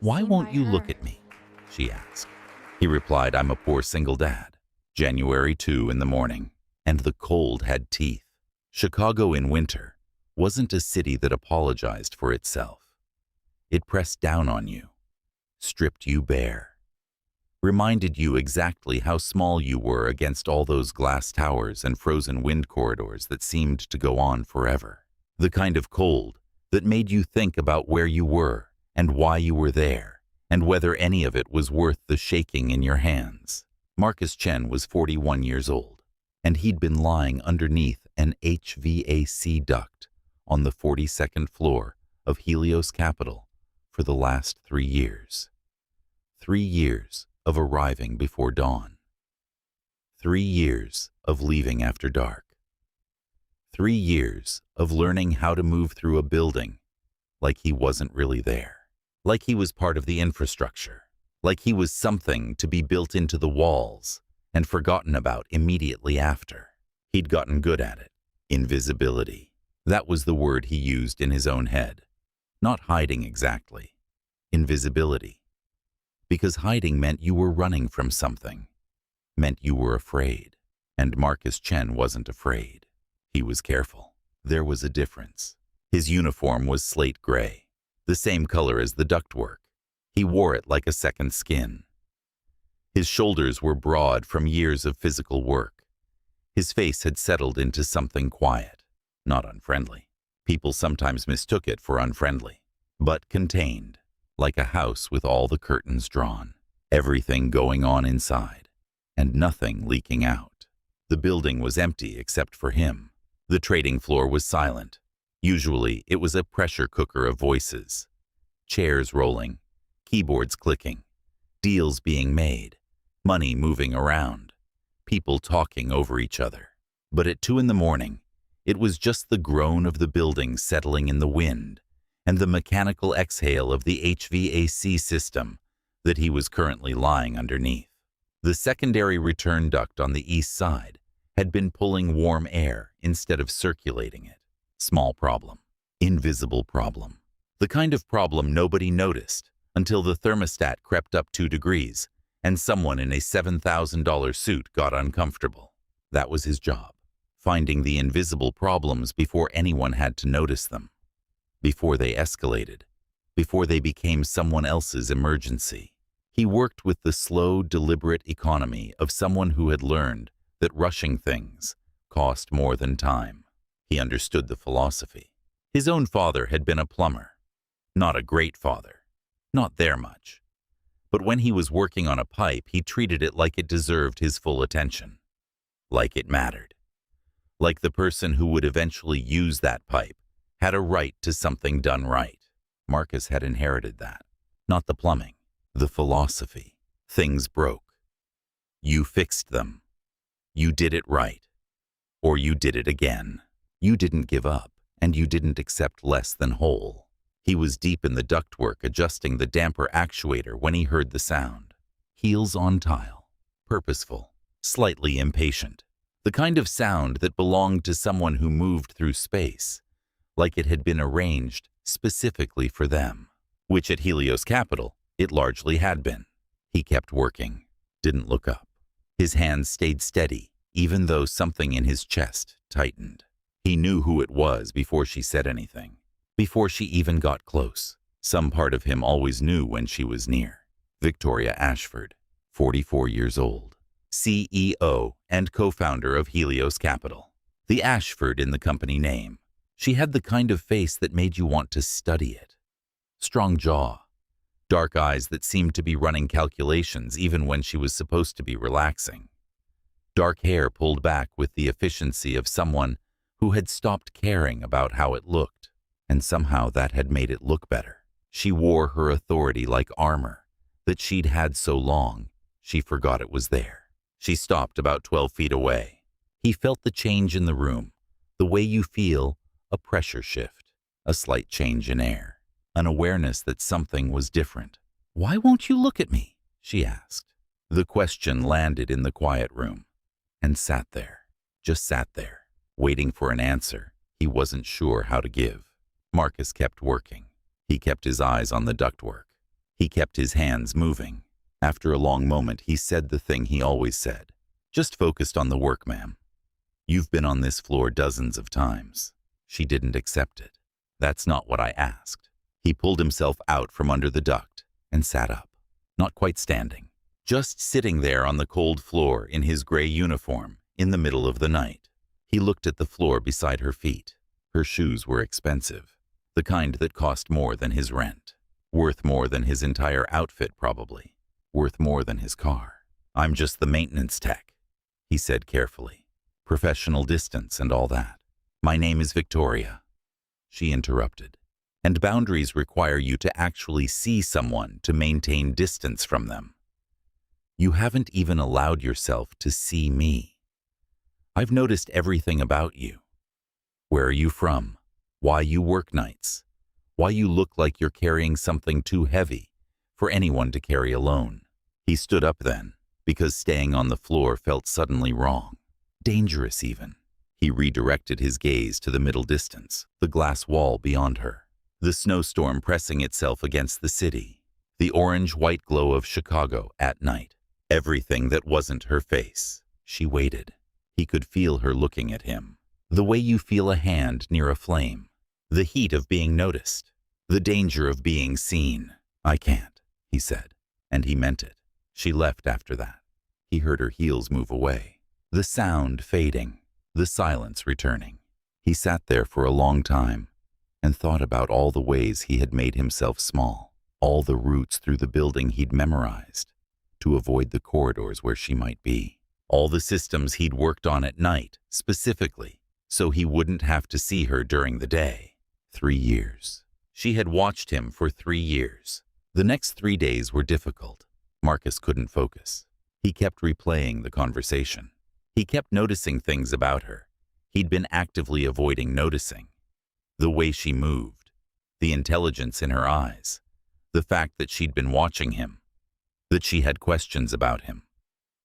"Why Seen won't by you look her. at me?" she asked. He replied, "I'm a poor single dad." January 2 in the morning, and the cold had teeth. Chicago in winter wasn't a city that apologized for itself. It pressed down on you, stripped you bare, reminded you exactly how small you were against all those glass towers and frozen wind corridors that seemed to go on forever. The kind of cold that made you think about where you were and why you were there, and whether any of it was worth the shaking in your hands. Marcus Chen was 41 years old, and he'd been lying underneath an HVAC duct on the 42nd floor of Helios Capital for the last 3 years. 3 years of arriving before dawn. 3 years of leaving after dark. 3 years of learning how to move through a building like he wasn't really there, like he was part of the infrastructure, like he was something to be built into the walls and forgotten about immediately after. He'd gotten good at it. Invisibility. That was the word he used in his own head. Not hiding exactly. Invisibility. Because hiding meant you were running from something, meant you were afraid. And Marcus Chen wasn't afraid. He was careful. There was a difference. His uniform was slate gray, the same color as the ductwork. He wore it like a second skin. His shoulders were broad from years of physical work. His face had settled into something quiet, not unfriendly. People sometimes mistook it for unfriendly, but contained, like a house with all the curtains drawn, everything going on inside, and nothing leaking out. The building was empty except for him. The trading floor was silent. Usually, it was a pressure cooker of voices. Chairs rolling, keyboards clicking, deals being made, money moving around, people talking over each other. But at 2 in the morning, it was just the groan of the building settling in the wind and the mechanical exhale of the HVAC system that he was currently lying underneath. The secondary return duct on the east side had been pulling warm air instead of circulating it. Small problem. Invisible problem. The kind of problem nobody noticed until the thermostat crept up 2 degrees and someone in a $7,000 suit got uncomfortable. That was his job. Finding the invisible problems before anyone had to notice them. Before they escalated. Before they became someone else's emergency. He worked with the slow, deliberate economy of someone who had learned that rushing things cost more than time. He understood the philosophy. His own father had been a plumber. Not a great father. Not there much. But when he was working on a pipe, he treated it like it deserved his full attention. Like it mattered. Like the person who would eventually use that pipe had a right to something done right. Marcus had inherited that. Not the plumbing. The philosophy. Things broke. You fixed them. You did it right. Or you did it again. You didn't give up, and you didn't accept less than whole. He was deep in the ductwork adjusting the damper actuator when he heard the sound. Heels on tile. Purposeful. Slightly impatient. The kind of sound that belonged to someone who moved through space, like it had been arranged specifically for them. Which at Helios Capital, it largely had been. He kept working. Didn't look up. His hands stayed steady, even though something in his chest tightened. He knew who it was before she said anything, before she even got close. Some part of him always knew when she was near. Victoria Ashford, 44 years old, CEO and co-founder of Helios Capital. The Ashford in the company name. She had the kind of face that made you want to study it. Strong jaw, dark eyes that seemed to be running calculations even when she was supposed to be relaxing. Dark hair pulled back with the efficiency of someone who had stopped caring about how it looked, and somehow that had made it look better. She wore her authority like armor that she'd had so long she forgot it was there. She stopped about 12 feet away. He felt the change in the room, the way you feel a pressure shift, a slight change in air. An awareness that something was different. "Why won't you look at me?" she asked. The question landed in the quiet room and sat there, just sat there, waiting for an answer he wasn't sure how to give. Marcus kept working. He kept his eyes on the ductwork. He kept his hands moving. After a long moment, he said the thing he always said. Just focused on the work, ma'am. You've been on this floor dozens of times. She didn't accept it. That's not what I asked. He pulled himself out from under the duct and sat up, not quite standing, just sitting there on the cold floor in his gray uniform in the middle of the night. He looked at the floor beside her feet. Her shoes were expensive, the kind that cost more than his rent, worth more than his entire outfit probably, worth more than his car. I'm just the maintenance tech, he said carefully. Professional distance and all that. My name is Victoria. She interrupted. And boundaries require you to actually see someone to maintain distance from them. You haven't even allowed yourself to see me. I've noticed everything about you. Where are you from? Why you work nights? Why you look like you're carrying something too heavy for anyone to carry alone. He stood up then, because staying on the floor felt suddenly wrong. Dangerous even. He redirected his gaze to the middle distance, the glass wall beyond her. The snowstorm pressing itself against the city. The orange-white glow of Chicago at night. Everything that wasn't her face. She waited. He could feel her looking at him. The way you feel a hand near a flame. The heat of being noticed. The danger of being seen. I can't, he said, and he meant it. She left after that. He heard her heels move away. The sound fading. The silence returning. He sat there for a long time and thought about all the ways he had made himself small, all the routes through the building he'd memorized to avoid the corridors where she might be, all the systems he'd worked on at night, specifically, so he wouldn't have to see her during the day. 3 years. She had watched him for 3 years. The next 3 days were difficult. Marcus couldn't focus. He kept replaying the conversation. He kept noticing things about her he'd been actively avoiding noticing. The way she moved, the intelligence in her eyes, the fact that she'd been watching him, that she had questions about him,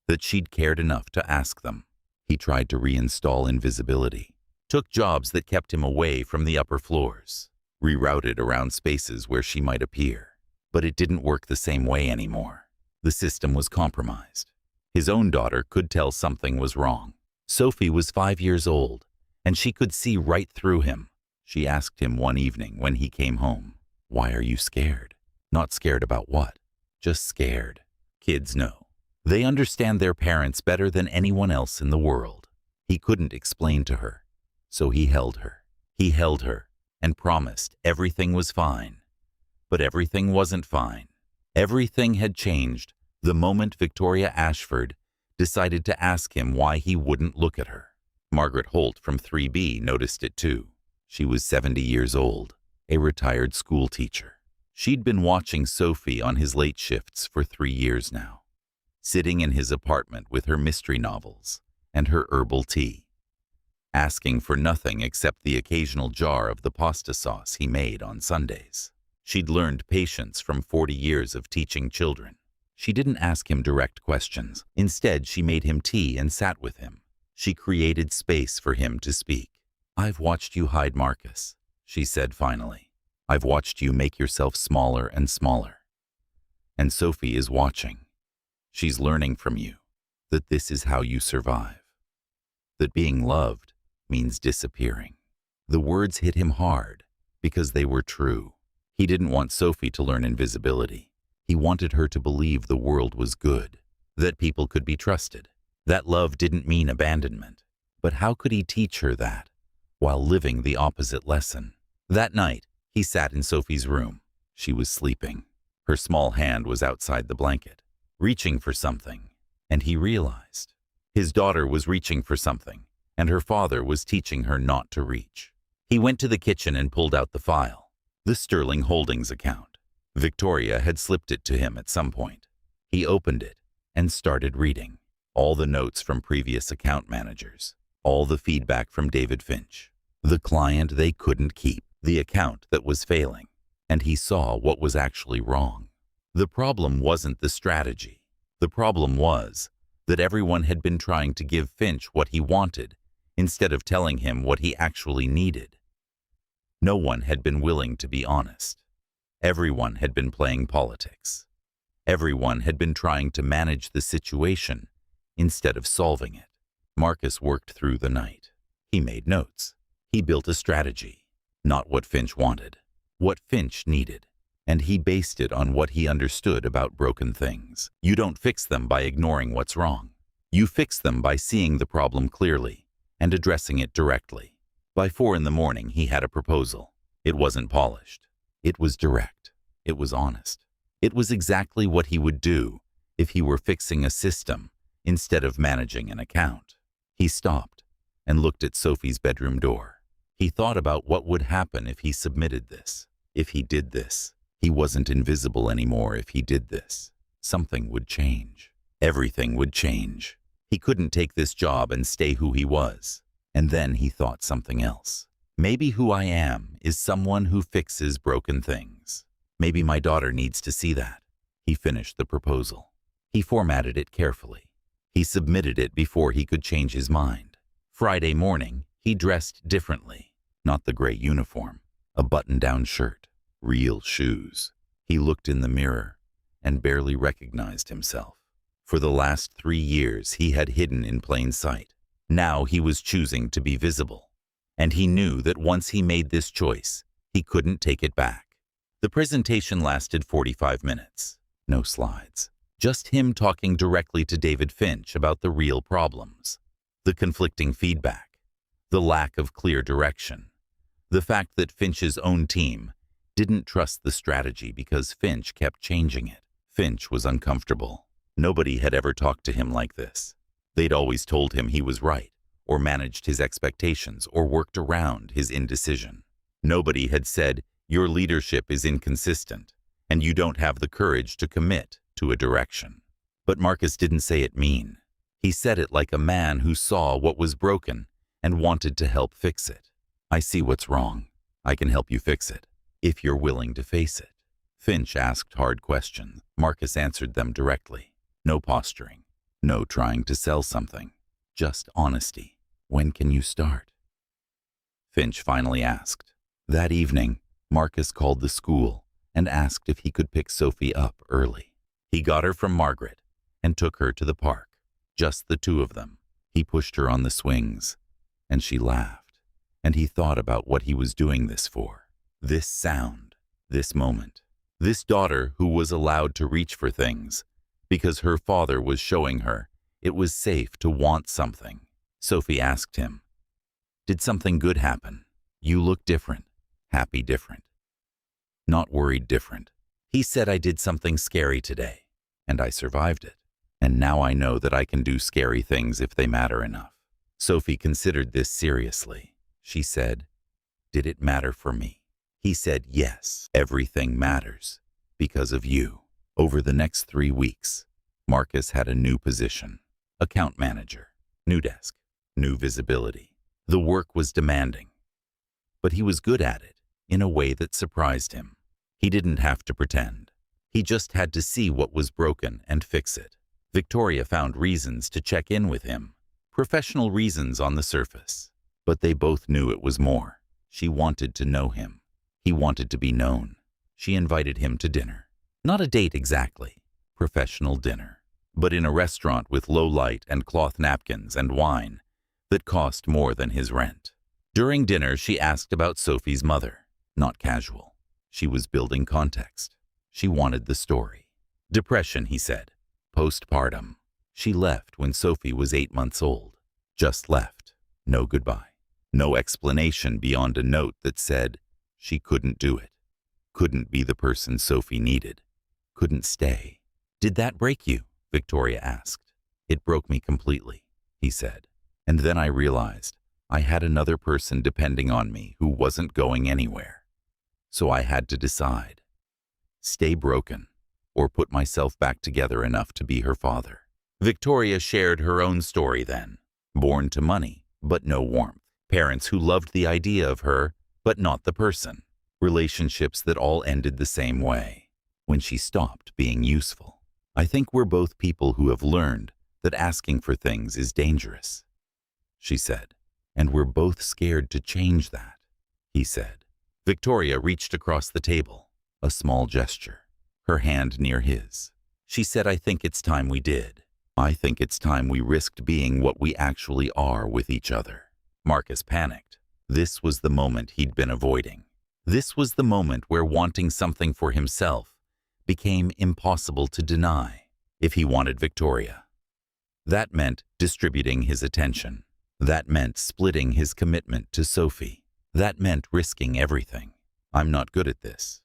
that she'd cared enough to ask them. He tried to reinstall invisibility, took jobs that kept him away from the upper floors, rerouted around spaces where she might appear. But it didn't work the same way anymore. The system was compromised. His own daughter could tell something was wrong. Sophie was 5 years old, and she could see right through him. She asked him one evening when he came home, "Why are you scared?" Not scared about what, just scared. Kids know. They understand their parents better than anyone else in the world. He couldn't explain to her, so he held her. He held her and promised everything was fine. But everything wasn't fine. Everything had changed the moment Victoria Ashford decided to ask him why he wouldn't look at her. Margaret Holt from 3B noticed it too. She was 70 years old, a retired school teacher. She'd been watching Sophie on his late shifts for 3 years now, sitting in his apartment with her mystery novels and her herbal tea, asking for nothing except the occasional jar of the pasta sauce he made on Sundays. She'd learned patience from 40 years of teaching children. She didn't ask him direct questions. Instead, she made him tea and sat with him. She created space for him to speak. "I've watched you hide Marcus," she said finally. "I've watched you make yourself smaller and smaller. And Sophie is watching. She's learning from you that this is how you survive. That being loved means disappearing." The words hit him hard because they were true. He didn't want Sophie to learn invisibility. He wanted her to believe the world was good, that people could be trusted, that love didn't mean abandonment. But how could he teach her that while living the opposite lesson? That night, he sat in Sophie's room. She was sleeping. Her small hand was outside the blanket, reaching for something, and he realized. His daughter was reaching for something, and her father was teaching her not to reach. He went to the kitchen and pulled out the file, the Sterling Holdings account. Victoria had slipped it to him at some point. He opened it and started reading. All the notes from previous account managers, all the feedback from David Finch, the client they couldn't keep, the account that was failing, and he saw what was actually wrong. The problem wasn't the strategy. The problem was that everyone had been trying to give Finch what he wanted instead of telling him what he actually needed. No one had been willing to be honest. Everyone had been playing politics. Everyone had been trying to manage the situation instead of solving it. Marcus worked through the night. He made notes. He built a strategy. Not what Finch wanted, what Finch needed. And he based it on what he understood about broken things. You don't fix them by ignoring what's wrong. You fix them by seeing the problem clearly and addressing it directly. By 4 in the morning, he had a proposal. It wasn't polished. It was direct. It was honest. It was exactly what he would do if he were fixing a system instead of managing an account. He stopped and looked at Sophie's bedroom door. He thought about what would happen if he submitted this. If he did this, he wasn't invisible anymore. If he did this, something would change. Everything would change. He couldn't take this job and stay who he was. And then he thought something else. Maybe who I am is someone who fixes broken things. Maybe my daughter needs to see that. He finished the proposal. He formatted it carefully. He submitted it before he could change his mind. Friday morning, he dressed differently. Not the gray uniform, a button-down shirt, real shoes. He looked in the mirror and barely recognized himself. For the last 3 years, he had hidden in plain sight. Now he was choosing to be visible. And he knew that once he made this choice, he couldn't take it back. The presentation lasted 45 minutes. No slides. Just him talking directly to David Finch about the real problems. The conflicting feedback. The lack of clear direction. The fact that Finch's own team didn't trust the strategy because Finch kept changing it. Finch was uncomfortable. Nobody had ever talked to him like this. They'd always told him he was right, or managed his expectations, or worked around his indecision. Nobody had said, your leadership is inconsistent, and you don't have the courage to commit to a direction. But Marcus didn't say it mean. He said it like a man who saw what was broken and wanted to help fix it. I see what's wrong. I can help you fix it, if you're willing to face it. Finch asked hard questions. Marcus answered them directly. No posturing. No trying to sell something. Just honesty. When can you start? Finch finally asked. That evening, Marcus called the school and asked if he could pick Sophie up early. He got her from Margaret and took her to the park. Just the two of them. He pushed her on the swings, and she laughed. And he thought about what he was doing this for. This sound, this moment. This daughter who was allowed to reach for things because her father was showing her it was safe to want something. Sophie asked him, did something good happen? You look different. Happy different. Not worried different. He said I did something scary today, and I survived it. And now I know that I can do scary things if they matter enough. Sophie considered this seriously. She said, did it matter for me? He said, yes, everything matters because of you. Over the next 3 weeks, Marcus had a new position. Account manager, new desk, new visibility. The work was demanding, but he was good at it in a way that surprised him. He didn't have to pretend. He just had to see what was broken and fix it. Victoria found reasons to check in with him, professional reasons on the surface, but they both knew it was more. She wanted to know him. He wanted to be known. She invited him to dinner. Not a date exactly, professional dinner, but in a restaurant with low light and cloth napkins and wine that cost more than his rent. During dinner, she asked about Sophie's mother. Not casual. She was building context. She wanted the story. Depression, he said. Postpartum. She left when Sophie was 8 months old. Just left. No goodbye. No explanation beyond a note that said she couldn't do it. Couldn't be the person Sophie needed. Couldn't stay. Did that break you? Victoria asked. It broke me completely, he said. And then I realized I had another person depending on me who wasn't going anywhere. So I had to decide. Stay broken, or put myself back together enough to be her father. Victoria shared her own story then. Born to money, but no warmth. Parents who loved the idea of her, but not the person. Relationships that all ended the same way, when she stopped being useful. I think we're both people who have learned that asking for things is dangerous, she said. And we're both scared to change that, he said. Victoria reached across the table. A small gesture, her hand near his. She said, I think it's time we did. I think it's time we risked being what we actually are with each other. Marcus panicked. This was the moment he'd been avoiding. This was the moment where wanting something for himself became impossible to deny if he wanted Victoria. That meant distributing his attention. That meant splitting his commitment to Sophie. That meant risking everything. I'm not good at this,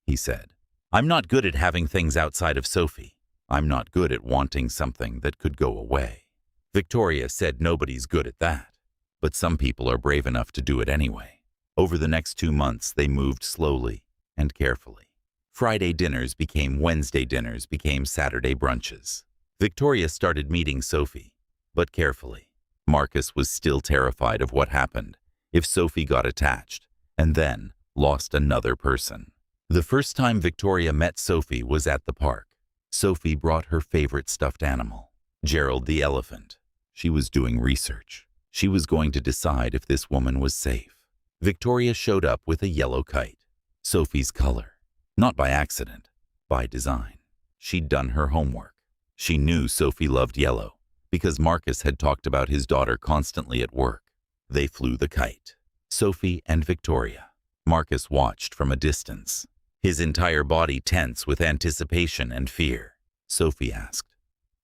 he said. I'm not good at having things outside of Sophie. I'm not good at wanting something that could go away. Victoria said nobody's good at that, but some people are brave enough to do it anyway. Over the next 2 months, they moved slowly and carefully. Friday dinners became Wednesday dinners, became Saturday brunches. Victoria started meeting Sophie, but carefully. Marcus was still terrified of what happened if Sophie got attached and then lost another person. The first time Victoria met Sophie was at the park. Sophie brought her favorite stuffed animal, Gerald the elephant. She was doing research. She was going to decide if this woman was safe. Victoria showed up with a yellow kite, Sophie's color. Not by accident, by design. She'd done her homework. She knew Sophie loved yellow because Marcus had talked about his daughter constantly at work. They flew the kite, Sophie and Victoria. Marcus watched from a distance, his entire body tense with anticipation and fear. Sophie asked,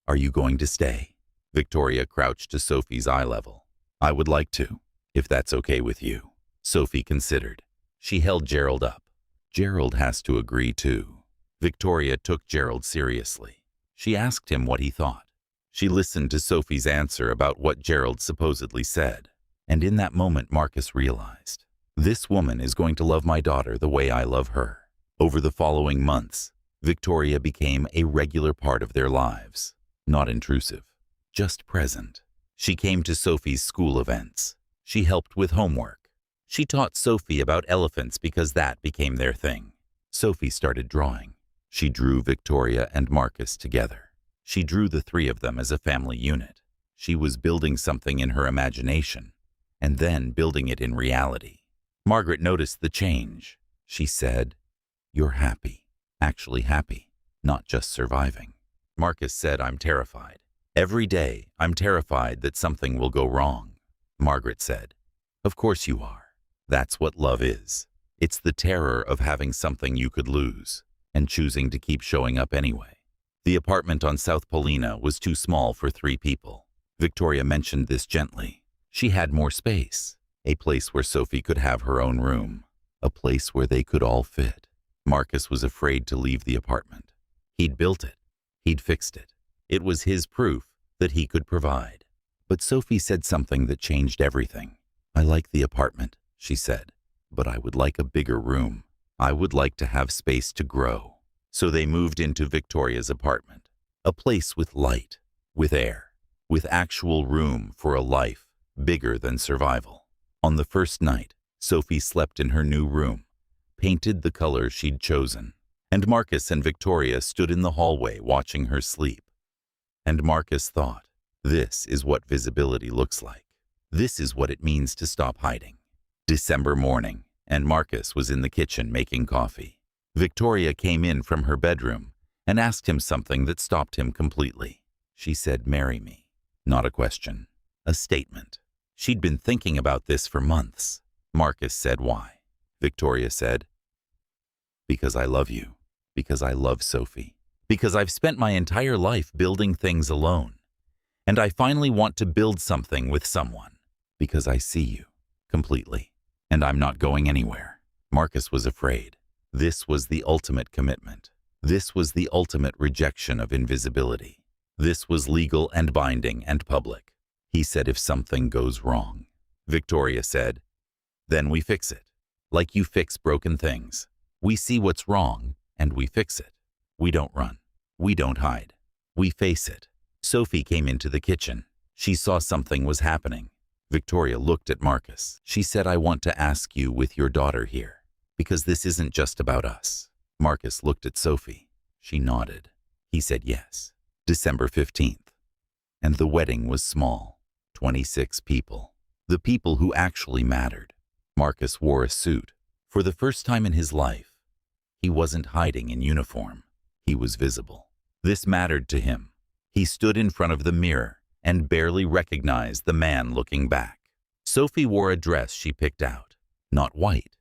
"Are you going to stay?" Victoria crouched to Sophie's eye level. "I would like to, if that's okay with you." Sophie considered. She held Gerald up. Gerald has to agree too. Victoria took Gerald seriously. She asked him what he thought. She listened to Sophie's answer about what Gerald supposedly said. And in that moment, Marcus realized, this woman is going to love my daughter the way I love her. Over the following months, Victoria became a regular part of their lives. Not intrusive, just present. She came to Sophie's school events. She helped with homework. She taught Sophie about elephants because that became their thing. Sophie started drawing. She drew Victoria and Marcus together. She drew the three of them as a family unit. She was building something in her imagination, and then building it in reality. Margaret noticed the change. She said, "You're happy, actually happy, not just surviving." Marcus said, "I'm terrified. Every day, I'm terrified that something will go wrong." Margaret said, "Of course you are. That's what love is. It's the terror of having something you could lose and choosing to keep showing up anyway." The apartment on South Paulina was too small for 3 people. Victoria mentioned this gently. She had more space, a place where Sophie could have her own room, a place where they could all fit. Marcus was afraid to leave the apartment. He'd built it. He'd fixed it. It was his proof that he could provide. But Sophie said something that changed everything. "I like the apartment," she said, "but I would like a bigger room. I would like to have space to grow." So they moved into Victoria's apartment, a place with light, with air, with actual room for a life bigger than survival. On the first night, Sophie slept in her new room, painted the colors she'd chosen, and Marcus and Victoria stood in the hallway watching her sleep. And Marcus thought, this is what visibility looks like. This is what it means to stop hiding. December morning, and Marcus was in the kitchen making coffee. Victoria came in from her bedroom and asked him something that stopped him completely. She said, "Marry me." Not a question, a statement. She'd been thinking about this for months. Marcus said, "Why?" Victoria said, "Because I love you. Because I love Sophie. Because I've spent my entire life building things alone. And I finally want to build something with someone. Because I see you completely. And I'm not going anywhere." Marcus was afraid. This was the ultimate commitment. This was the ultimate rejection of invisibility. This was legal and binding and public. He said, "If something goes wrong." Victoria said, "Then we fix it. Like you fix broken things. We see what's wrong and we fix it. We don't run. We don't hide. We face it." Sophie came into the kitchen. She saw something was happening. Victoria looked at Marcus. She said, "I want to ask you with your daughter here. Because this isn't just about us." Marcus looked at Sophie. She nodded. He said yes. December 15th. And the wedding was small. 26 people. The people who actually mattered. Marcus wore a suit. For the first time in his life, He wasn't hiding in uniform. He was visible. This mattered to him. He stood in front of the mirror and barely recognized the man looking back. Sophie wore a dress she picked out. Not white,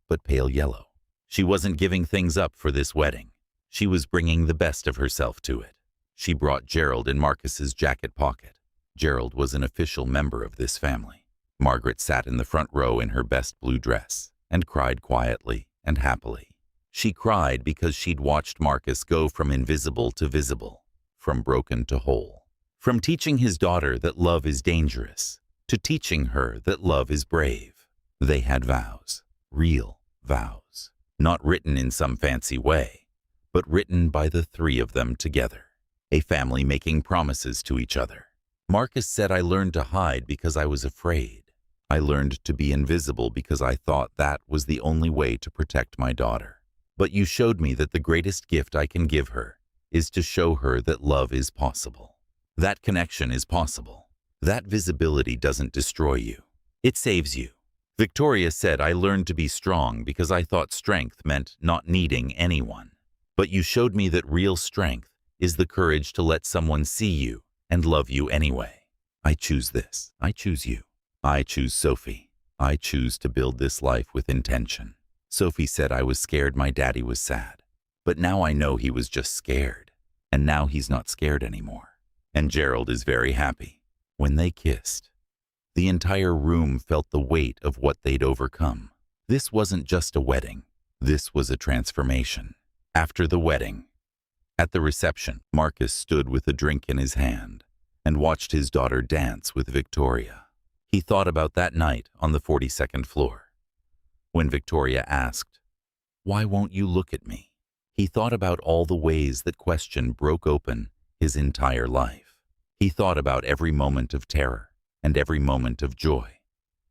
but pale yellow. She wasn't giving things up for this wedding. She was bringing the best of herself to it. She brought Gerald in Marcus's jacket pocket. Gerald was an official member of this family. Margaret sat in the front row in her best blue dress and cried quietly and happily. She cried because she'd watched Marcus go from invisible to visible, from broken to whole, from teaching his daughter that love is dangerous to teaching her that love is brave. They had vows, real vows, not written in some fancy way, but written by the three of them together, a family making promises to each other. Marcus said, "I learned to hide because I was afraid. I learned to be invisible because I thought that was the only way to protect my daughter. But you showed me that the greatest gift I can give her is to show her that love is possible. That connection is possible. That visibility doesn't destroy you. It saves you." Victoria said, "I learned to be strong because I thought strength meant not needing anyone. But you showed me that real strength is the courage to let someone see you and love you anyway. I choose this. I choose you. I choose Sophie. I choose to build this life with intention." Sophie said, "I was scared my daddy was sad, but now I know he was just scared, and now he's not scared anymore. And Gerald is very happy." When they kissed, the entire room felt the weight of what they'd overcome. This wasn't just a wedding. This was a transformation. After the wedding, at the reception, Marcus stood with a drink in his hand and watched his daughter dance with Victoria. He thought about that night on the 42nd floor. When Victoria asked, "Why won't you look at me?" He thought about all the ways that question broke open his entire life. He thought about every moment of terror and every moment of joy,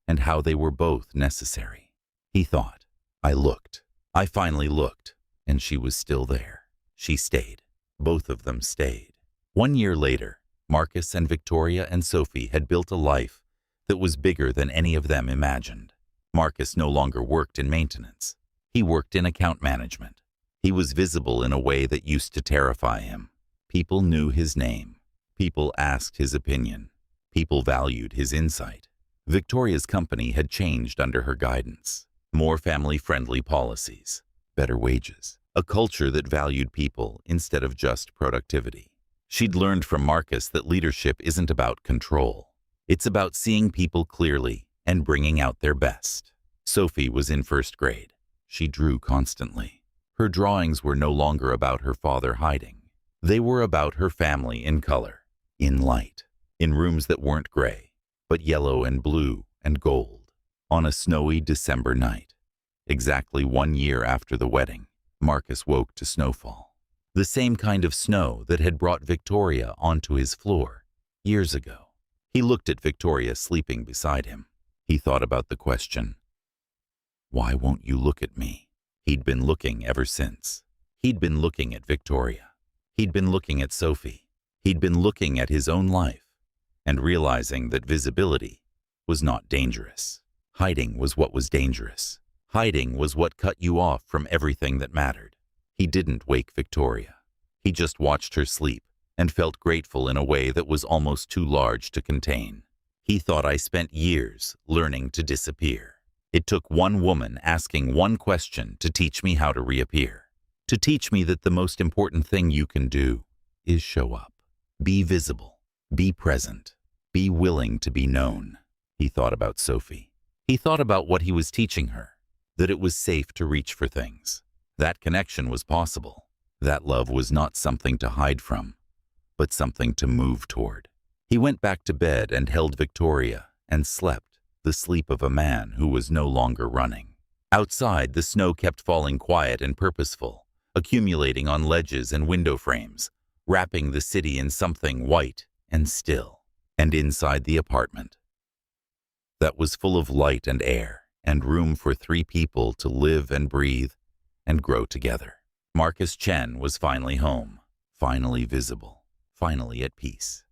and how they were both necessary. He thought, "I looked. I finally looked, and she was still there. She stayed. Both of them stayed." 1 year later, Marcus and Victoria and Sophie had built a life that was bigger than any of them imagined. Marcus no longer worked in maintenance. He worked in account management. He was visible in a way that used to terrify him. People knew his name. People asked his opinion. People valued his insight. Victoria's company had changed under her guidance. More family-friendly policies, better wages, a culture that valued people instead of just productivity. She'd learned from Marcus that leadership isn't about control. It's about seeing people clearly and bringing out their best. Sophie was in first grade. She drew constantly. Her drawings were no longer about her father hiding. They were about her family in color, in light, in rooms that weren't gray, but yellow and blue and gold. On a snowy December night, exactly 1 year after the wedding, Marcus woke to snowfall. The same kind of snow that had brought Victoria onto his floor years ago. He looked at Victoria sleeping beside him. He thought about the question, "Why won't you look at me?" He'd been looking ever since. He'd been looking at Victoria. He'd been looking at Sophie. He'd been looking at his own life and realizing that visibility was not dangerous. Hiding was what was dangerous. Hiding was what cut you off from everything that mattered. He didn't wake Victoria. He just watched her sleep and felt grateful in a way that was almost too large to contain. He thought, "I spent years learning to disappear. It took one woman asking one question to teach me how to reappear, to teach me that the most important thing you can do is show up, be visible, be present, be willing to be known." He thought about Sophie. He thought about what he was teaching her, that it was safe to reach for things. That connection was possible. That love was not something to hide from, but something to move toward. He went back to bed and held Victoria and slept the sleep of a man who was no longer running. Outside, the snow kept falling quiet and purposeful, accumulating on ledges and window frames, wrapping the city in something white and still. And inside the apartment, that was full of light and air and room for 3 people to live and breathe and grow together, Marcus Chen was finally home, finally visible, finally at peace.